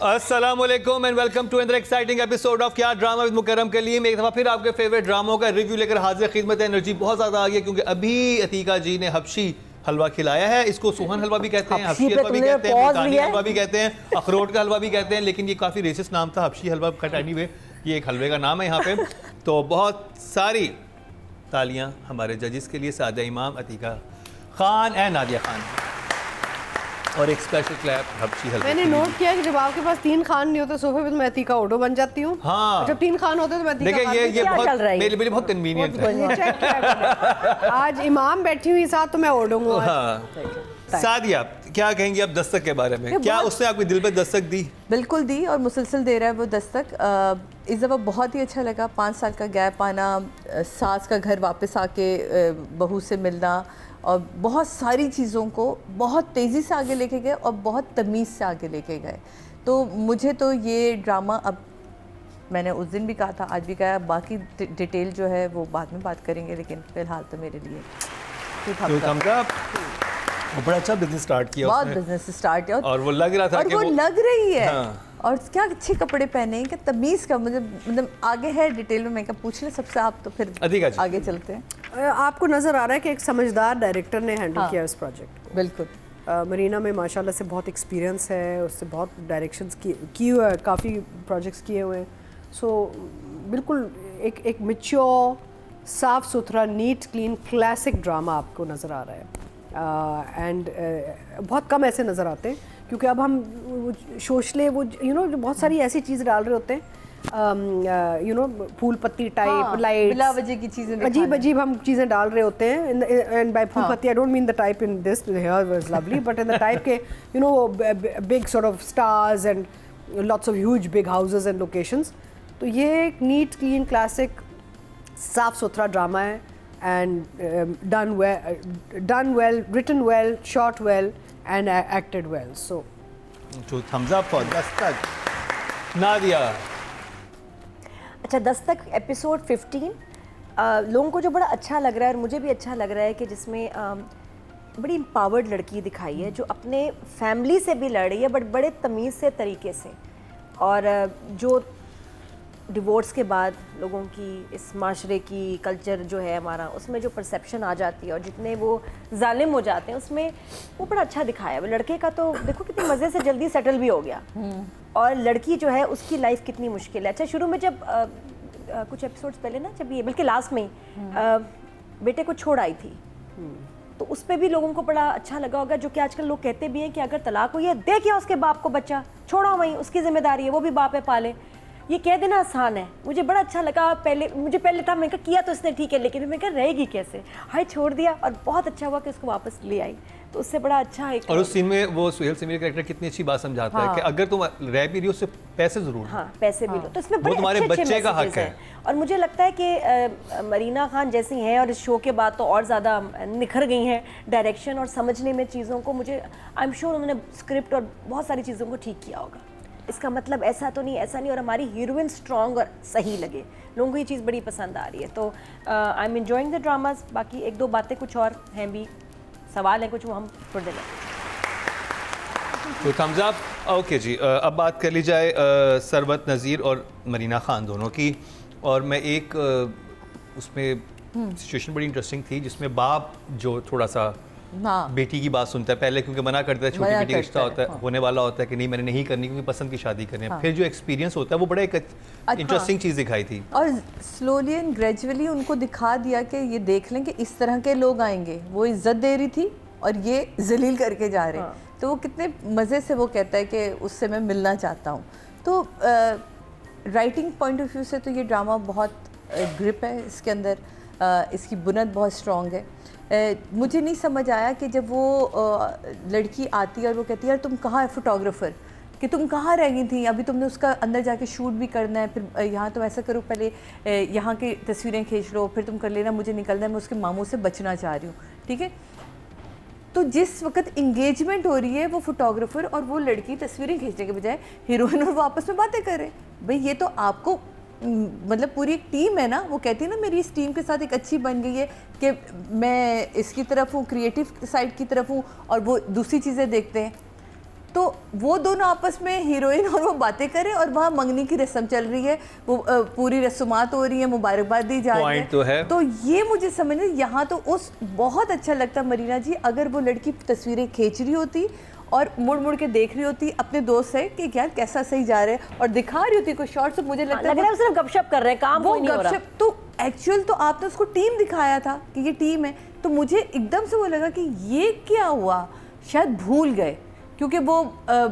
अस्सलामुअलैकुम and welcome to another exciting episode of क्या drama with Mukarram Kaleem. एक दफ़ा फिर आपके फेवरेट ड्रामों का रिव्यू लेकर हाजिर खिदमत है। एनर्जी बहुत ज़्यादा आ गई है क्योंकि अभी अतीका जी ने हबशी हलवा खिलाया है। इसको सुहन हलवा भी कहते हैं, हबशी हलवा भी कहते हैं, मुल्तानी हलवा भी कहते हैं, अखरोट का हलवा भी कहते हैं, लेकिन ये काफ़ी रेसिस्ट नाम था हबशी हलवा का। एनीवे ये एक हलवे का नाम है यहाँ पे। तो बहुत सारी तालियाँ हमारे जजेस के लिए, सादिया इमाम, अतीका खान एंड नादिया खान, और एक स्पेशल क्लैप हबशी हलवा। मैंने नोट किया कि जब आपके पास 3 खान नहीं होते सोफे पे तो मैं अतीका ओडो बन जाती हूँ। हाँ, जब 3 खान होते तो मैं अतीका। देखिए ये बहुत मेरे लिए बहुत कन्वीनियंट है। आज इमाम बैठी हुई साथ तो मैं ओडो हूँ। हाँ। सादिया क्या कहेंगी आप दस्तक के बारे में? क्या उसने आपकी दिल पे दस्तक दी? बिल्कुल दी, और मुसलसल दे रहा है वो दस्तक। इस दफ़ा बहुत ही अच्छा लगा। 5 साल का गैप आना, सास का घर वापस आके बहू से मिलना, और बहुत सारी चीज़ों को बहुत तेज़ी से आगे लेके गए और बहुत तमीज़ से आगे लेके गए। तो मुझे तो ये ड्रामा, अब मैंने उस दिन भी कहा था, आज भी कहा, बाकी डिटेल जो है वो बाद में बात करेंगे, लेकिन फ़िलहाल तो मेरे लिए वो बड़ा अच्छा बिजनेस स्टार्ट किया, बहुत बिजनेस स्टार्ट किया, और वो लग रहा था कि वो लग रही है। हाँ। और क्या अच्छे कपड़े पहने हैं, क्या तमीज़ का, मतलब आगे है डिटेल में, मैं क्या पूछ ले सबसे आप, तो फिर आगे चलते हैं। आपको नज़र आ रहा है कि एक समझदार डायरेक्टर ने हैंडल किया इस प्रोजेक्ट को। बिल्कुल। मरीना में माशाल्लाह से बहुत एक्सपीरियंस है, उससे बहुत डायरेक्शंस की हुए हैं, काफ़ी प्रोजेक्ट्स किए हुए हैं। सो बिल्कुल एक मैच्योर, साफ़ सुथरा, नीट क्लीन क्लासिक ड्रामा आपको नज़र आ रहा है। एंड बहुत कम ऐसे नज़र आते हैं क्योंकि अब हम शोशले वो बहुत सारी ऐसी चीज़ डाल रहे होते हैं, फूल पत्ती टाइप, लाइट, बिला वजह की चीज़ें, अजीब अजीब हम चीज़ें डाल रहे होते हैं। एंड बाय फूल पत्ती I don't mean the type in this, here was lovely, but in the type के big sort of stars and lots of huge big houses and locations. तो ये एक नीट क्लीन क्लासिक साफ सुथरा drama है, and done well, written well, shot well, and acted well. So, thumbs up for Dastak. Nadia. अच्छा, Dastak episode 15 लोगों को जो बड़ा अच्छा लग रहा है, और मुझे भी अच्छा लग रहा है कि जिसमें बड़ी एम्पावर्ड लड़की दिखाई है जो अपने फैमिली से भी लड़ रही है, बट बड़े तमीज़ से तरीके से। और जो डिवोर्स के बाद लोगों की, इस माशरे की कल्चर जो है हमारा, उसमें जो परसेप्शन आ जाती है और जितने वो जालिम हो जाते हैं, उसमें वो बड़ा अच्छा दिखाया है। लड़के का तो देखो कितने मज़े से जल्दी सेटल भी हो गया, और लड़की जो है उसकी लाइफ कितनी मुश्किल है। अच्छा, शुरू में जब कुछ एपिसोड्स पहले ना, जब ये बल्कि लास्ट में बेटे को छोड़ आई थी, तो उस पर भी लोगों को बड़ा अच्छा लगा होगा। जो कि आजकल लोग कहते भी हैं कि अगर तलाक हुई है, दे क्या उसके बाप को बच्चा, छोड़ो वहीं, उसकी जिम्मेदारी है, वो भी बाप है, पाले। ये कह देना आसान है। मुझे बड़ा अच्छा लगा। मुझे पहले था, मैंने कहा किया तो इसने ठीक है, लेकिन मैं कहा रहेगी कैसे, हाय छोड़ दिया, और बहुत अच्छा हुआ कि उसको वापस ले आई, तो उससे बड़ा अच्छा है। और उस सीन में वो सुहेल सिमर कैरेक्टर कितनी अच्छी बात समझाता है कि अगर तुम रह भी रही हो, उससे पैसे जरूर, हाँ पैसे भी लो, तो इसमें बड़े तुम्हारे बच्चे का हक है। और मुझे लगता है कि मरीना खान जैसी हैं, और इस शो के बाद तो और ज़्यादा निखर गई हैं डायरेक्शन और समझने में चीज़ों को। मुझे आई एम श्योर उन्होंने स्क्रिप्ट और बहुत सारी चीज़ों को ठीक किया होगा। इसका मतलब ऐसा तो नहीं, ऐसा नहीं, और हमारी हीरोइन स्ट्रॉन्ग और सही लगे, लोगों को ये चीज़ बड़ी पसंद आ रही है। तो I am enjoying the dramas. बाकी एक दो बातें कुछ और हैं भी, सवाल हैं कुछ, वो हम थोड़ी देर तो थम्स अप। ओके जी, अब बात कर ली जाए सरवत नज़ीर और मरीना खान दोनों की। और मैं एक उसमें सिचुएशन बड़ी इंटरेस्टिंग थी जिसमें बाप जो थोड़ा सा बेटी की बात सुनता है पहले, क्योंकि मना करता है, छोटी बेटी का रिश्ता होता है, होने वाला होता है कि नहीं मैंने नहीं करनी क्योंकि पसंद की शादी करनी है। फिर जो एक्सपीरियंस होता है वो बड़ा एक इंटरेस्टिंग चीज़ दिखाई थी, और स्लोली एंड ग्रेजुअली उनको दिखा दिया कि ये देख लें कि इस तरह के लोग आएंगे। वो इज्जत दे रही थी और ये जलील करके जा रहे हैं। तो वो कितने मज़े से वो कहता है कि उससे मैं मिलना चाहता हूँ। तो राइटिंग पॉइंट ऑफ व्यू से तो ये ड्रामा बहुत ग्रिप है इसके अंदर, इसकी बुनियाद बहुत स्ट्रॉन्ग है। मुझे नहीं समझ आया कि जब वो लड़की आती है और वो कहती है यार तुम कहाँ है फोटोग्राफ़र, कि तुम कहाँ रह गई थी, अभी तुमने उसका अंदर जाके शूट भी करना है, फिर यहाँ तुम ऐसा करो, पहले यहाँ की तस्वीरें खींच लो, फिर तुम कर लेना, मुझे निकलना है, मैं उसके मामू से बचना चाह रही हूँ, ठीक है। तो जिस वक्त इंगेजमेंट हो रही है, वो फोटोग्राफ़र और वो लड़की तस्वीरें खींचने के बजाय हीरोइन और वो आपस में बातें कर रहे हैं। भाई ये तो आपको मतलब पूरी एक टीम है ना, वो कहती है ना मेरी इस टीम के साथ एक अच्छी बन गई है कि मैं इसकी तरफ हूँ, क्रिएटिव साइड की तरफ हूँ और वो दूसरी चीज़ें देखते हैं। तो वो दोनों आपस में हीरोइन और वो बातें करें और वहाँ मंगनी की रस्म चल रही है, वो पूरी रस्मात हो रही है, मुबारकबाद दी जा रही है। तो ये मुझे समझ नहीं, यहाँ तो उस बहुत अच्छा लगता मरीना जी अगर वो लड़की तस्वीरें खींच रही होती और मुड़ मुड़ के देख रही होती अपने दोस्त से कि यार कैसा सही जा रहा है और दिखा रही होती कोई शॉर्ट, तो मुझे लगता है सिर्फ गपशप कर रहे हैं, काम वो कोई नहीं हो रहा। गपशप तो एक्चुअल तो आपने उसको टीम दिखाया था कि ये टीम है, तो मुझे एकदम से वो लगा कि ये क्या हुआ, शायद भूल गए क्योंकि वो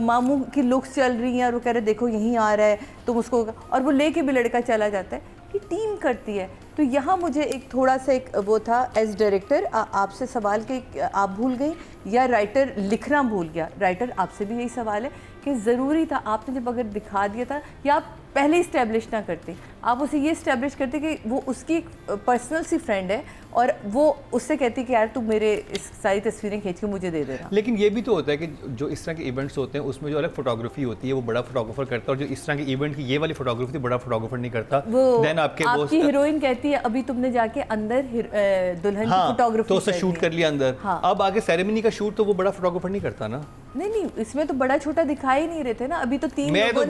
मामू की लुक्स चल रही हैं और वो कह रहे देखो यहीं आ रहा है तुम उसको, और वो लेके भी लड़का चला जाता है कि टीम करती है। तो यहाँ मुझे एक थोड़ा सा एक वो था एज डायरेक्टर आपसे सवाल कि आप भूल गई या राइटर लिखना भूल गया। राइटर आपसे भी यही सवाल है कि ज़रूरी था आपने जब अगर दिखा दिया था या आप पहले इस्टेब्लिश ना करते, आप उसे ये इस्टेब्लिश करते कि वो उसकी पर्सनल सी फ्रेंड है और वो उससे कहती कि यार तू मेरे इस सारी तस्वीरें खींच के मुझे दे देना। लेकिन ये भी तो होता है कि जो इस तरह के इवेंट्स होते हैं उसमें जो अलग फोटोग्राफी होती है वो बड़ा फोटोग्राफर करता है, और जो इस तरह के इवेंट की ये वाली फोटोग्राफी बड़ा फोटोग्राफर नहीं करता। देन आपकी हीरोइन कहती है अभी तुमने जाके अंदर दुल्हन की फोटोग्राफी तो उसे शूट कर लिया अंदर। अब आगे सेरेमनी का शूट तो वो बड़ा फोटोग्राफर नहीं करता ना। नहीं, इसमें तो बड़ा छोटा दिखाई नहीं रहे थे ना, अभी तो तीन लोगों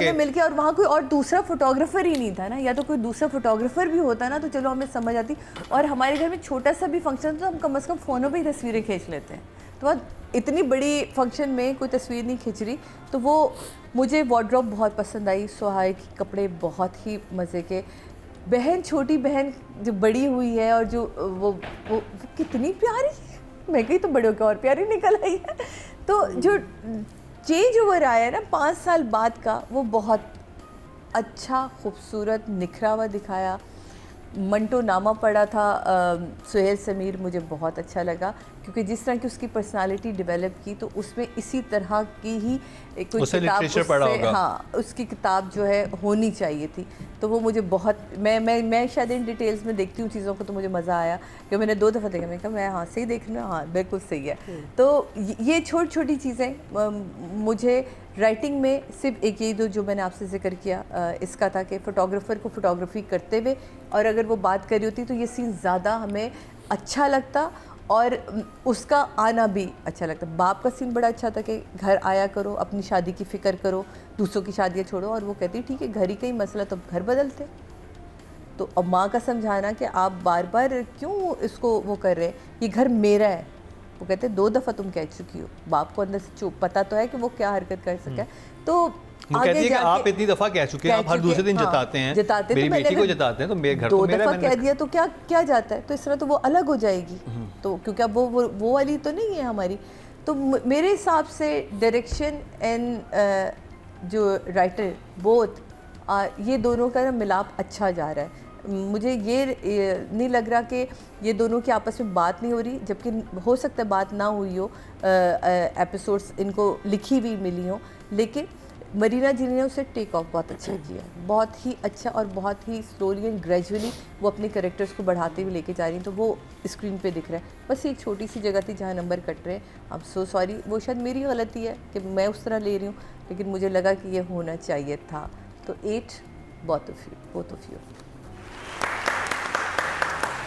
ने मिलके और वहाँ कोई और दूसरा फोटोग्राफर ही नहीं था ना, या तो कोई दूसरा फोटोग्राफर भी होता ना तो चलो हमें समझ आती। और हमारे घर में छोटा सा भी फंक्शन तो हम कम से कम फ़ोनों पे ही तस्वीरें खींच लेते हैं, तो इतनी बड़ी फंक्शन में कोई तस्वीर नहीं खींच रही। तो वो मुझे वार्डरोब बहुत पसंद आई, सुहाग के कपड़े बहुत ही मज़े के, बहन छोटी बहन जो बड़ी हुई है और जो वो कितनी प्यारी है, मैं कही तो बड़ों की और प्यारी निकल आई है। तो जो चेंज ओवर आया है ना 5 साल बाद का, वो बहुत अच्छा खूबसूरत निखरा हुआ दिखाया। मंटो नामा पड़ा था सुहेल समीर, मुझे बहुत अच्छा लगा क्योंकि जिस तरह की उसकी पर्सनालिटी डेवलप की तो उसमें इसी तरह की ही कोई किताब उसकी किताब जो है होनी चाहिए थी। तो वो मुझे बहुत मैं शायद इन डिटेल्स में देखती हूँ चीज़ों को, तो मुझे मज़ा आया कि मैंने 2 दफ़ा देखा, मैं कहा मैं हाँ सही देख रही हूँ, हाँ बिल्कुल सही है। तो ये छोटी छोटी चीज़ें मुझे राइटिंग में सिर्फ एक यही दो जो मैंने आपसे जिक्र किया इसका था कि फ़ोटोग्राफ़र को फ़ोटोग्राफ़ी करते हुए और अगर वो बात करी होती तो ये सीन ज़्यादा हमें अच्छा लगता और उसका आना भी अच्छा लगता। बाप का सीन बड़ा अच्छा था कि घर आया करो, अपनी शादी की फ़िक्र करो, दूसरों की शादियाँ छोड़ो, और वो कहती ठीक है घर ही का ही मसला तो घर बदलते। तो अब माँ का समझाना कि आप बार बार क्यों इसको वो कर रहे हैं, ये घर मेरा है। वो कहते 2 दफ़ा तुम कह चुकी हो, बाप को अंदर से चुप पता तो है कि वो क्या हरकत कर सके। तो आगे कहती है कि आप इतनी दफ़ा कह चुके हैं, आप हर दूसरे दिन जताते हैं, मेरी बेटी को जताते हैं, तो मेरे घर 2 दफ़ा कह दिया तो क्या जाता है, तो इस तरह तो वो अलग हो जाएगी। तो क्योंकि अब वो वाली तो नहीं है हमारी। तो मेरे हिसाब से डायरेक्शन एंड जो राइटर बोथ ये दोनों का मिलाप अच्छा जा रहा है। मुझे ये नहीं लग रहा कि ये दोनों की आपस में बात नहीं हो रही, जबकि हो सकता है बात ना हुई हो, एपिसोड्स इनको लिखी हुई मिली हो, लेकिन मरीना जी ने उसे टेक ऑफ बहुत अच्छा किया, बहुत ही अच्छा, और बहुत ही स्लोली एंड ग्रेजुअली वो अपने कैरेक्टर्स को बढ़ाते हुए लेके जा रही हैं। तो वो स्क्रीन पे दिख रहा है। बस एक छोटी सी जगह थी जहाँ नंबर कट रहे हैं, अब सो सॉरी, वो शायद मेरी गलती है कि मैं उस तरह ले रही हूँ, लेकिन मुझे लगा कि ये होना चाहिए था। तो 8 बोथ ऑफ यू।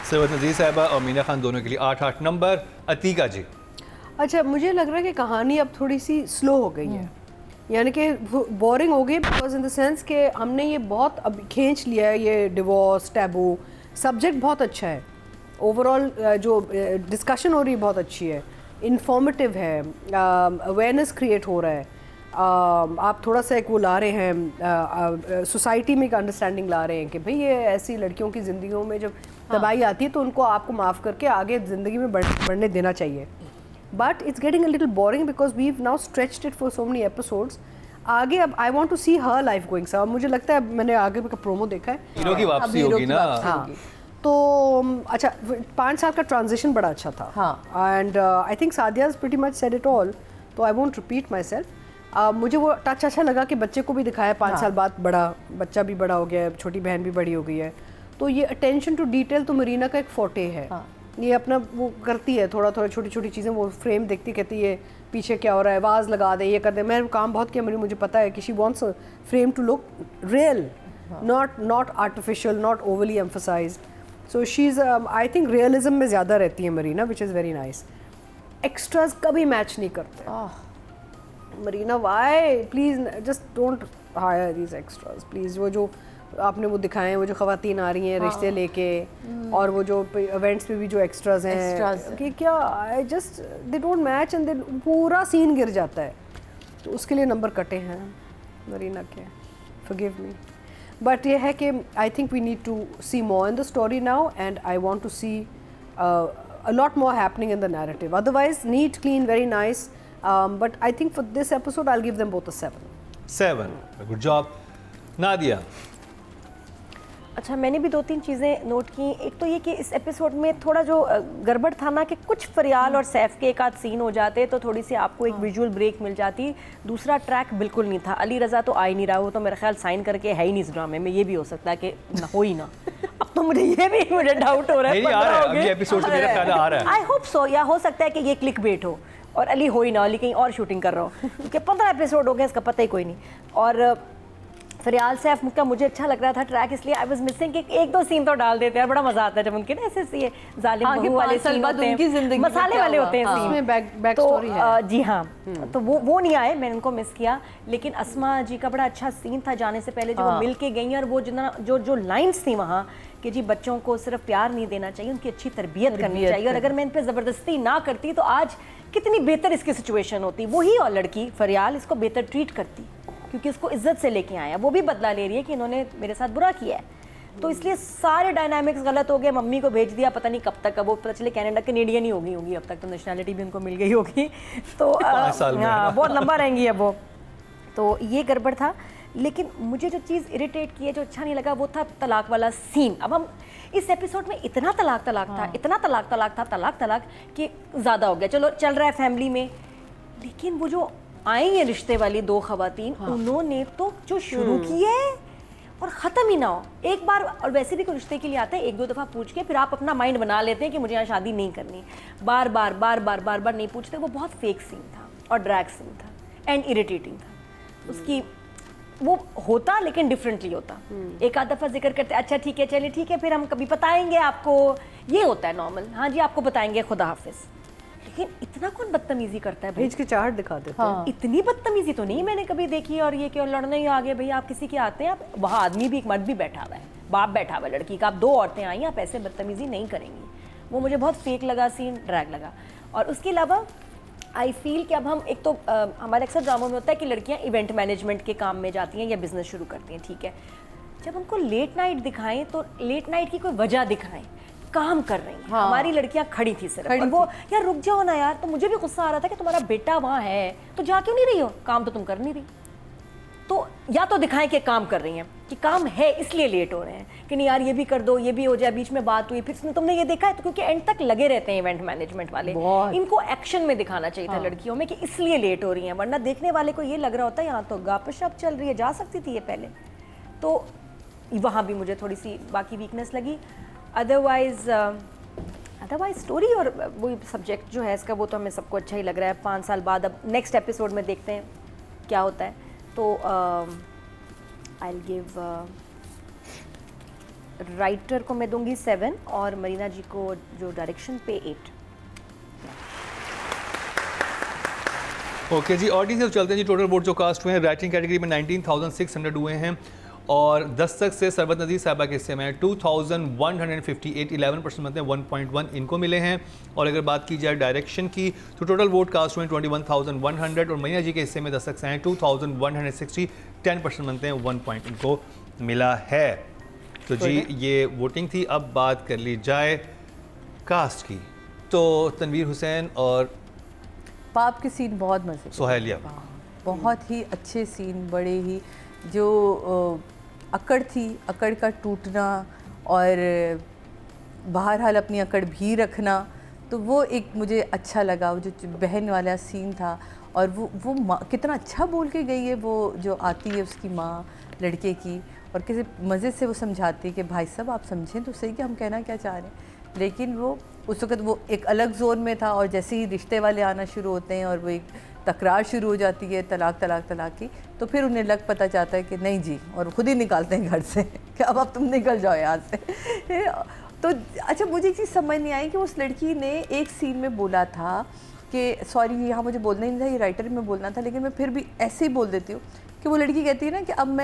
सरवत नज़ीर साहिबा और मीना खान दोनों के लिए 8 नंबर। अतीका जी। अच्छा, मुझे लग रहा है कि कहानी अब थोड़ी सी स्लो हो गई है, यानी कि बोरिंग हो गई, बिकॉज इन द सेंस कि हमने ये बहुत अब खींच लिया है, ये डिवोर्स टैबू सब्जेक्ट बहुत अच्छा है, ओवरऑल जो डिस्कशन हो रही है बहुत अच्छी है, इंफॉर्मेटिव है, अवेयरनेस क्रिएट हो रहा है, आप थोड़ा सा एक वो ला रहे हैं, सोसाइटी में एक अंडरस्टैंडिंग ला रहे हैं कि भाई ये ऐसी लड़कियों की ज़िंदगियों में जब तबाही आती है तो उनको आपको माफ़ करके आगे ज़िंदगी में बढ़ने देना चाहिए। But it's getting a little boring because we now stretched it for so many episodes. आगे अब I want to see her life going sir, मुझे लगता है मैंने आगे का प्रोमो देखा है, हीरो की वापसी होगी ना। हाँ, तो अच्छा 5 साल का ट्रांजिशन बड़ा अच्छा था। हाँ, and I think Sadia's pretty much said it all, तो I won't repeat myself. मुझे वो टच अच्छा लगा कि बच्चे को भी दिखाया 5 साल बाद, बड़ा बच्चा भी बड़ा हो गया है, छोटी बहन भी बड़ी हो गई है, तो ये अटेंशन टू डिटेल तो मरीना का एक फोटे है। ये अपना वो करती है, थोड़ा थोड़ा छोटी छोटी चीज़ें, वो फ्रेम देखती कहती है पीछे क्या हो रहा है, आवाज़ लगा दे, ये कर दे। मैं काम बहुत किया मुझे पता है कि she wants frame to look real, not artificial, not overly emphasised. So she is I think realism में ज़्यादा रहती है Marina, which is very nice. Extras कभी मैच नहीं करते, Marina why please just don't hire these extras please. वो जो आपने वो दिखाए हैं, वो जो ख़वातीन आ रही हैं रिश्ते लेके, और वो जो इवेंट्स पे भी जो एक्स्ट्रास हैं कि क्या I just they don't match and पूरा सीन गिर जाता है। तो उसके लिए नंबर कटे हैं मरीना के, फॉरगिव मी। बट ये है कि I think we need to see more in the story now and I want to see a lot more happening in the narrative. Otherwise, neat, clean, very nice. But I think for this episode, I'll give them both a 7. 7. Good job. Nadia. अच्छा, मैंने भी 2-3 चीज़ें note की। एक तो ये कि इस एपिसोड में थोड़ा जो गड़बड़ था ना, कि कुछ फरियाल और सैफ के एक आध सीन हो जाते तो थोड़ी सी आपको एक विजुअल ब्रेक मिल जाती। दूसरा ट्रैक बिल्कुल नहीं था। अली रज़ा तो आ ही नहीं रहा, वो तो मेरा ख्याल साइन करके है ही नहीं इस ड्रामे में। ये भी हो सकता है कि ना हो ही ना। अब तो मुझे डाउट हो रहा है। नहीं आ रहा है अगले एपिसोड से, मेरा ख्याल आ रहा है। आई होप सो, या हो सकता है कि ये क्लिक बेट हो और अली हो ही ना, अली कहीं और शूटिंग कर रहा हो, क्योंकि 15 एपिसोड हो गए, इसका पता ही कोई नहीं। और फरियाल सैफ का मुझे अच्छा लग रहा था ट्रैक, इसलिए आई वाज मिसिंग कि 1-2 सीन तो डाल देते हैं। बड़ा मजा आता है जब उनके ना ऐसे जालिम बहू वाले सीन होते हैं, मसाले वाले होते हैं सीन में, बैक तो स्टोरी है। जी हाँ, तो वो नहीं आए, मैंने उनको मिस किया। लेकिन अस्मा जी का बड़ा अच्छा सीन था जाने से पहले, जो वो मिल के गई, और वो जितना जो लाइन्स थी वहाँ कि जी बच्चों को सिर्फ प्यार नहीं देना चाहिए, उनकी अच्छी तरबियत करनी चाहिए, और अगर मैं इन पर ज़बरदस्ती ना करती तो आज कितनी बेहतर इसकी सिचुएशन होती। वही और लड़की फरियाल इसको बेहतर ट्रीट करती, क्योंकि इसको इज्जत से लेके आया। वो भी बदला ले रही है कि इन्होंने मेरे साथ बुरा किया है, तो इसलिए सारे डायनामिक्स गलत हो गए। मम्मी को भेज दिया, पता नहीं कब तक, अब वो पता चले कनाडा कैनेडियन ही होगी अब तक, तो नेशनैलिटी भी उनको मिल गई होगी, तो 5 साल में हाँ, बहुत लंबा रहेंगी अब वो। तो ये गड़बड़ था। लेकिन मुझे जो चीज़ इरिटेट की है, जो अच्छा नहीं लगा, वो था तलाक वाला सीन। अब हम इस एपिसोड में इतना तलाक था, इतना तलाक कि ज़्यादा हो गया। चलो चल रहा है फैमिली में, लेकिन वो जो आई हैं रिश्ते वाली 2 खवातीन, उन्होंने तो जो शुरू की है और ख़त्म ही ना हो एक बार। और वैसे भी कोई रिश्ते के लिए आता है 1-2 दफ़ा पूछ के, फिर आप अपना माइंड बना लेते हैं कि मुझे यहाँ शादी नहीं करनी। बार बार नहीं पूछते। वो बहुत फेक सीन था और ड्रैग सीन था एंड इरिटेटिंग था। उसकी वो होता लेकिन डिफरेंटली होता। एक आध दफ़ा जिक्र करते, अच्छा ठीक है, चलिए ठीक है, फिर हम कभी बताएंगे आपको, ये होता है नॉर्मल, हाँ जी आपको बताएंगे, खुदा हाफिज़। लेकिन इतना कौन बदतमीजी करता है? भेज के चाहट दिखा देते हैं। इतनी बदतमीजी तो नहीं मैंने कभी देखी। और ये कि लड़ने ही आगे, भाई आप किसी के आते हैं, आप वहाँ आदमी भी, एक मर्द भी बैठा हुआ है, बाप बैठा हुआ है लड़की का, आप 2 औरतें आई, आप ऐसे बदतमीजी नहीं करेंगी। वो मुझे बहुत फेक लगा सीन, ड्रैग लगा। और उसके अलावा आई फील कि अब हम एक तो हमारे अक्सर ड्रामों में होता है कि लड़कियाँ इवेंट मैनेजमेंट के काम में जाती हैं या बिजनेस शुरू करती हैं, ठीक है। जब हमको लेट नाइट दिखाएं तो लेट नाइट की कोई वजह दिखाएं, काम कर रही हैं। हमारी लड़कियां खड़ी थी सिर्फ, और वो यार रुक जाओ ना यार। तो मुझे भी गुस्सा आ रहा था कि तुम्हारा बेटा वहाँ है तो जा क्यों नहीं रही हो, काम तो तुम कर नहीं रही। तो या तो दिखाएं कि काम कर रही हैं, कि काम है इसलिए लेट हो रहे हैं, कि नहीं यार ये भी कर दो, ये भी हो जाए, बीच में बात हुई, फिर तुमने ये देखा है। तो क्योंकि एंड तक लगे रहते हैं इवेंट मैनेजमेंट वाले, इनको एक्शन में दिखाना चाहिए था लड़कियों में कि इसलिए लेट हो रही हैं, वरना देखने वाले को ये लग रहा होता है यहाँ तो गपशप चल रही है, जा सकती थी ये पहले। तो वहाँ भी मुझे थोड़ी सी बाकी वीकनेस लगी। अदरवाइज स्टोरी और वो सब्जेक्ट जो है इसका, वो तो हमें सबको अच्छा ही लग रहा है। 5 साल बाद अब नेक्स्ट एपिसोड में देखते हैं क्या होता है। तो आई विल गिव राइटर को मैं दूंगी 7 और मरीना जी को जो डायरेक्शन पे 8। ओके जी, ऑडियंस से चलते हैं जी। टोटल वोट जो कास्ट हुए हैं राइटिंग कैटेगरी में 19,600 हुए हैं, और दस्तक से सरबत नज़ीर साहबा के हिस्से में 2,158 11% बनते हैं, 1.1 इनको मिले हैं। और अगर बात की जाए डायरेक्शन की तो टोटल वोट कास्ट हुए 21,100, और मरीना जी के हिस्से में दस्तक से हैं 2,160 10% बनते हैं, 1 पॉइंट इनको मिला है। तो जी ये वोटिंग थी। अब बात कर ली जाए कास्ट की, तो तनवीर हुसैन और पाप के सीन बहुत मजे, सोहेलिया बहुत ही अच्छे सीन, बड़े ही जो अकड़ थी, अकड़ का टूटना और बहरहाल अपनी अकड़ भी रखना, तो वो एक मुझे अच्छा लगा। वो जो बहन वाला सीन था, और वो माँ कितना अच्छा बोल के गई है, वो जो आती है उसकी माँ लड़के की, और किसी मज़े से वो समझाती है कि भाई साहब आप समझें तो सही कि हम कहना क्या चाह रहे हैं। लेकिन वो उस वक़्त वो एक अलग जोन में था, और जैसे ही रिश्ते वाले आना शुरू होते हैं और वो एक तकरार शुरू हो जाती है तलाक की, तो फिर उन्हें लग पता चाहता है कि नहीं जी, और ख़ुद ही निकालते हैं घर से कि अब तुम निकल जाओ यहाँ से। तो अच्छा, मुझे एक चीज़ समझ नहीं आई कि उस लड़की ने एक सीन में बोला था कि सॉरी यहाँ मुझे बोलना ही नहीं था, ये राइटर में बोलना था, लेकिन मैं फिर भी ऐसे ही बोल देती हूँ कि वो लड़की कहती है ना कि अब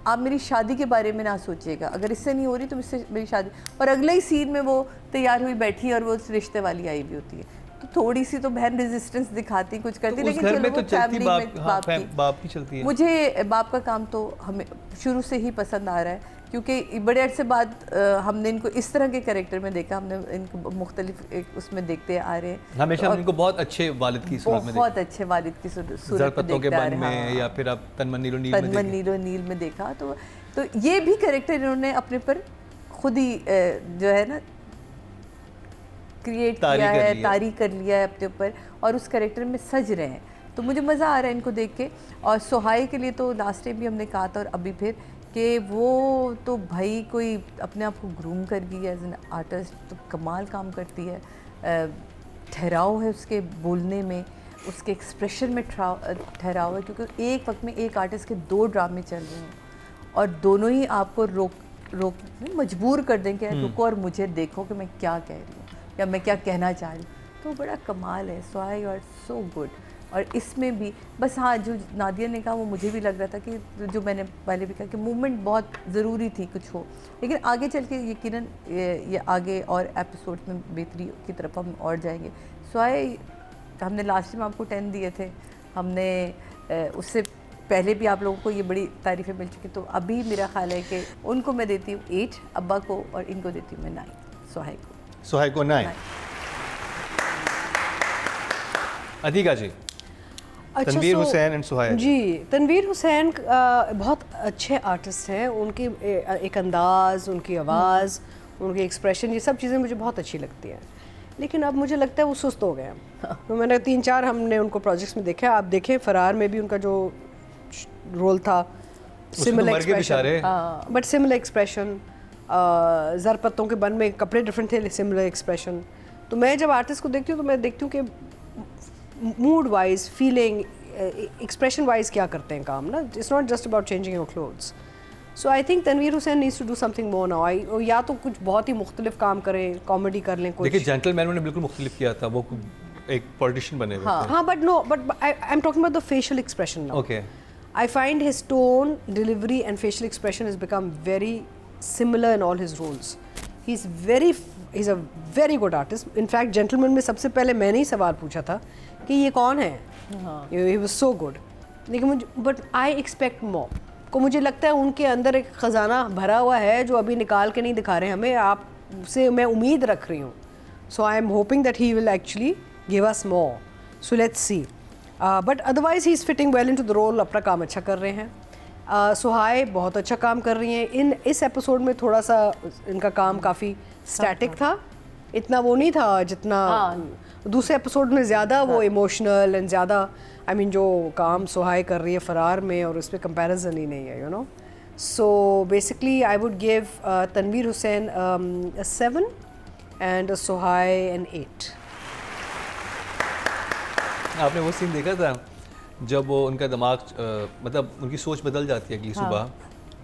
आप मेरी शादी के बारे में ना सोचिएगा, अगर इससे नहीं हो रही तो इससे मेरी शादी, और अगले ही सीन में वो तैयार हुई बैठी है और वो रिश्ते वाली आई भी होती है। तो थोड़ी सी तो बहन रेजिस्टेंस दिखाती, कुछ करती, तो लेकिन घर चलो में वो तो चलती फैमिली में बाप की चलती है। मुझे बाप का काम तो हमें शुरू से ही पसंद आ रहा है, क्योंकि बड़े अरसे बाद हमने इनको इस तरह के कैरेक्टर में देखा, हमने इनको मुख्तलिफ उसमें देखते आ रहे हैं। हमेशा हमने इनको बहुत अच्छे वालिद की सूरत में बहुत अच्छे वालिद की सूरत में ज़रपत्तों के देखते आ बन रहे हैं। में, या फिर आप तन मन नीलो नील में तनमन नीलो नील में देखा, तो ये भी कैरेक्टर इन्होंने अपने पर खुद ही जो है ना क्रिएट किया है, तारी कर लिया है अपने ऊपर, और उस कैरेक्टर में सज रहे हैं। तो मुझे मज़ा आ रहा है इनको देख के। और सुहाई के लिए तो लास्ट टाइम भी हमने कहा था और अभी फिर कि वो तो भाई कोई अपने आप को ग्रूम कर गई है एज एन आर्टिस्ट, तो कमाल काम करती है। ठहराव है उसके बोलने में, उसके एक्सप्रेशन में ठहराव है, क्योंकि एक वक्त में एक आर्टिस्ट के 2 ड्रामे चल रहे हैं और दोनों ही आपको रोक मजबूर कर दें कि रुको और मुझे देखो कि मैं क्या कह रही हूँ या मैं क्या कहना चाह रही हूँ। तो बड़ा कमाल है। सुहाई यू आर सो गुड। और इसमें भी बस हाँ, जो नादिया ने कहा वो मुझे भी लग रहा था कि जो मैंने पहले भी कहा कि मूवमेंट बहुत ज़रूरी थी कुछ हो, लेकिन आगे चल के यकीनन ये आगे और एपिसोड में बेहतरी की तरफ हम और जाएंगे। सुहाई हमने लास्ट टाइम आपको 10 दिए थे, हमने उससे पहले भी आप लोगों को ये बड़ी तारीफ़ें मिल चुकी, तो अभी मेरा ख्याल है कि उनको मैं देती हूँ 8 अब्बा को, और इनको देती हूँ मैं 9 सुहाई को 9। अतीका जी, तनवीर हुसैन एंड सुहाई जी, तनवीर हुसैन बहुत अच्छे आर्टिस्ट हैं। उनकी एक अंदाज़, उनकी आवाज़, उनकी एक्सप्रेशन, ये सब चीज़ें मुझे बहुत अच्छी लगती हैं। लेकिन अब मुझे लगता है वो सुस्त हो गए हैं। तो मैंने 3-4 हमने उनको प्रोजेक्ट्स में देखा। आप देखें फरार में भी उनका जो रोल था, similar expression, but similar expression. ज़रपत्तों के बन में कपड़े डिफरेंट थे, सिमिलर एक्सप्रेशन। तो मैं जब आर्टिस्ट को देखती हूँ तो मैं देखती हूँ कि mood wise, feeling, expression wise क्या करते हैं काम ना। It's not just about changing your clothes. So I think Tanveer Hussain needs to do something more now. या तो कुछ बहुत ही मुख्तलिफ काम करें, कॉमेडी कर लें कुछ। देखिए जेंटलमैन ने बिल्कुल मुख्तलिफ किया था, वो एक पॉलिटिशियन बने हुए थे। हाँ, but I am talking about the facial expression now. Okay, I find his tone, delivery and facial expression has become very similar in all his roles. He's a very good artist. In fact, Gentleman में सबसे पहले मैंने ही सवाल पूछा था कि ये कौन है? He was so good. लेकिन मुझे, but I expect more. को मुझे लगता है उनके अंदर एक ख़जाना भरा हुआ है जो अभी निकाल के नहीं दिखा रहे हमें। आपसे मैं उम्मीद रख रही हूँ. So I am hoping that he will actually give us more. So let's see. But otherwise he is fitting well into the role. अपना काम अच्छा कर रहे हैं। सुहाई बहुत अच्छा काम कर रही हैं। इस एपिसोड में थोड़ा सा इनका काम काफ़ी स्टैटिक था, इतना वो नहीं था जितना दूसरे एपिसोड में। ज़्यादा वो इमोशनल एंड ज़्यादा आई मीन जो काम सुहाई कर रही है फरार में, और उस पर कंपेरिजन ही नहीं है, you know. So basically I would give Tanveer Hussain 7 and Sohai N 8। आपने वो सीन देखा था जब वो उनका दिमाग मतलब उनकी सोच बदल जाती है अगली सुबह,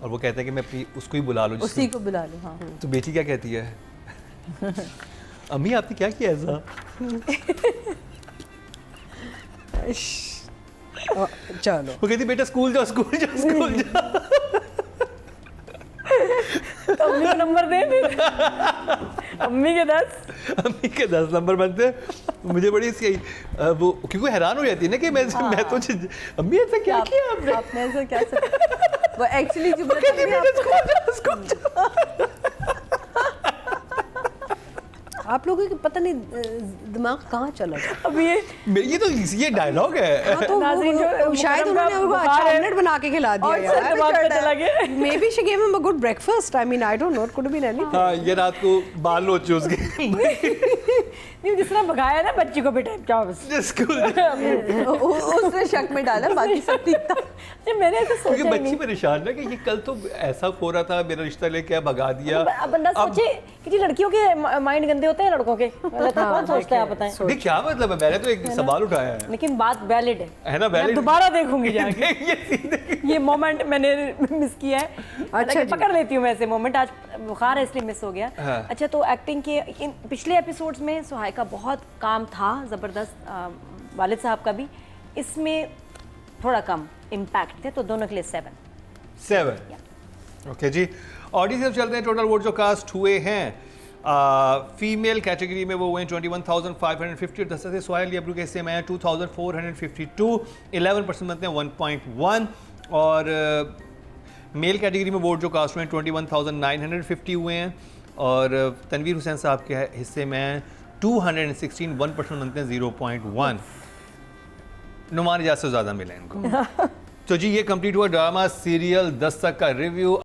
और वो कहता है कि मैं अपनी उसको ही बुला लूँ, उसी को बुला लूँ। हाँ। तो बेटी क्या कहती है? अम्मी आपने क्या किया ऐसा? चलो, वो कहती बेटा स्कूल जाओ, स्कूल जाओ, स्कूल जाओ। तो अम्मी को नंबर दे फिर। अम्मी के 10 नंबर बनते हैं। मुझे बड़ी इसकी वो क्योंकि हैरान हो जाती है ना कि मैं तो अम्मी ऐसा क्या किया आपने ऐसा क्या वो एक्चुअली आप लोगों को पता नहीं दिमाग कहाँ चला गया। अब ये तो ये डायलॉग है। हाँ, तो शायद उन्होंने उनको अच्छा ऑमलेट बना के खिला दिया यार। Maybe she gave him a good breakfast. I mean I don't know, it could been anything. हाँ, ये रात को बाल नोचे उसके। नहीं, जिस तरह भगाया ना बच्ची को बेटा क्या उसने शक में डाला, बाकी सब ठीक था। मैंने ऐसा सोचा क्योंकि बच्ची परेशान ना कि ये कल तो ऐसा हो रहा था, मेरा रिश्ता लेके भगा दिया। अब बंदा सोचे कि लड़कियों के माइंड गंदे होते हैं लड़कों के, कौन सोचता है आप बताएं। नहीं, क्या मतलब है? मैंने तो एक सवाल उठाया है, लेकिन बात वैलिड है ना? वैलिड। दोबारा देखूंगी जाके। ये मोमेंट मैंने मिस किया है। अच्छा, पकड़ लेती हूँ मैं ऐसे मोमेंट। आज बुखार है इसलिए मिस हो गया। अच्छा, तो एक्टिंग के पिछले एपिसोड्स में सुहाय का बहुत काम था ज़बरदस्त, वालिद साहब का भी, इसमें थोड़ा कम इम्पैक्ट थे, तो दोनों के लिए 7। 7 ओके जी। ऑडियंस से चलते हैं, टोटल वोट जो कास्ट हुए हैं फीमेल कैटेगरी में वो हुए 21,550 और दस्ता से सोहेल अब्रू के हिस्से में है 2,452, 11% बनते हैं 1.1। और मेल कैटेगरी में वोट जो कास्ट हुए हैं 21,950 हुए हैं और तनवीर हुसैन साहब के हिस्से में 216, 1% बनते हैं 0.1। नुमान इजाज़त से ज़्यादा मिले इनको। तो जी ये कंप्लीट हुआ ड्रामा सीरियल दस्तक का रिव्यू।